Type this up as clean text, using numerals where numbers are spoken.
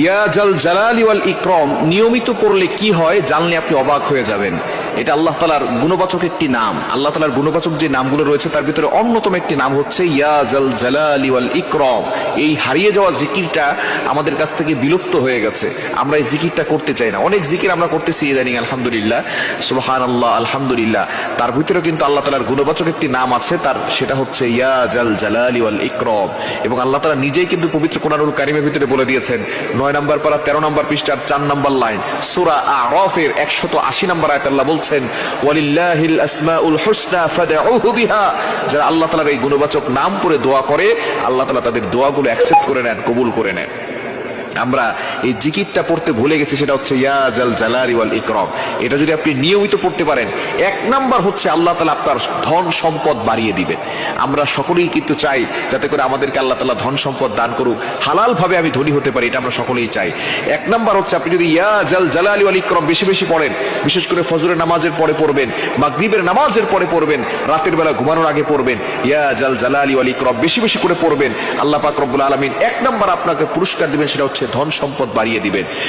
ইয়া জাল জালালি ওয়াল ইকরাম নিয়মিত পড়লে কি হয় জানলে আপনি অবাক হয়ে যাবেন। এটা আল্লাহ তাআলার গুণবাচক একটি নাম। আল্লাহ তাআলার গুণবাচক যে নামগুলো রয়েছে তার ভিতরে অন্যতম একটি নাম হচ্ছে ইয়া জাল জালালি ওয়াল ইকরাম। এই হারিয়ে যাওয়া জিকিরটা আমাদের কাছ থেকে বিলুপ্ত হয়ে গেছে। আমরা এই জিকিরটা করতে চাই না। অনেক জিকির আমরা করতেছি ইদানিং, আলহামদুলিল্লাহ, সুবহানাল্লাহ, আলহামদুলিল্লাহ। তার ভিতরে কিন্তু আল্লাহ তাআলার গুণবাচক একটি নাম আছে, তার সেটা হচ্ছে ইয়া জাল জালালি ওয়াল ইকরাম। এবং আল্লাহ তাআলা নিজেই কিন্তু পবিত্র কোরআনুল কারীমের ভিতরে বলে দিয়েছেন, 9 নম্বর পারা 13 নম্বর পৃষ্ঠার 4 নম্বর লাইন, সূরা আরাফের 180 নম্বর আয়াতে আল্লাহ বলছেন, ওয়ালিল্লাহিল আসমাউল হুসনা ফাদউহু বিহা। যারা আল্লাহ তাআলার এই গুণবাচক নাম পড়ে দোয়া করে, আল্লাহ তাআলা তাদের দোয়াগুলো অ্যাকসেপ্ট করে নেন, কবুল করে নেন। আমরা এই জিকিরটা পড়তে ভুলে গেছি, সেটা হচ্ছে ইয়া জাল জালালি ওয়াল ইকরাম। এটা যদি আপনি নিয়মিত পড়তে পারেন, 1 নাম্বার হচ্ছে আল্লাহ তাআলা আপনার ধন সম্পদ বাড়িয়ে দিবেন। আমরা সকলেই কিন্তু চাই যাতে করে আমাদেরকে আল্লাহ তাআলা ধন সম্পদ দান করুক, হালাল ভাবে আমি ধনী হতে পারি, এটা আমরা সকলেই চাই। 1 নাম্বার হচ্ছে আপনি যদি ইয়া জাল জালালি ওয়াল ইকরাম বেশি বেশি পড়েন, বিশেষ করে ফজরের নামাজের পরে পড়বেন, মাগরিবের নামাজের পরে পড়বেন, রাতের বেলা ঘুমানোর আগে পড়বেন, ইয়া জাল জালালি ওয়াল ইকরাম বেশি বেশি করে পড়বেন, আল্লাহ পাক রব্বুল আলামিন 1 নাম্বার আপনাকে পুরস্কার দিবেন, সেটা হচ্ছে ধন সম্পদ বাড়িয়ে দিবেন।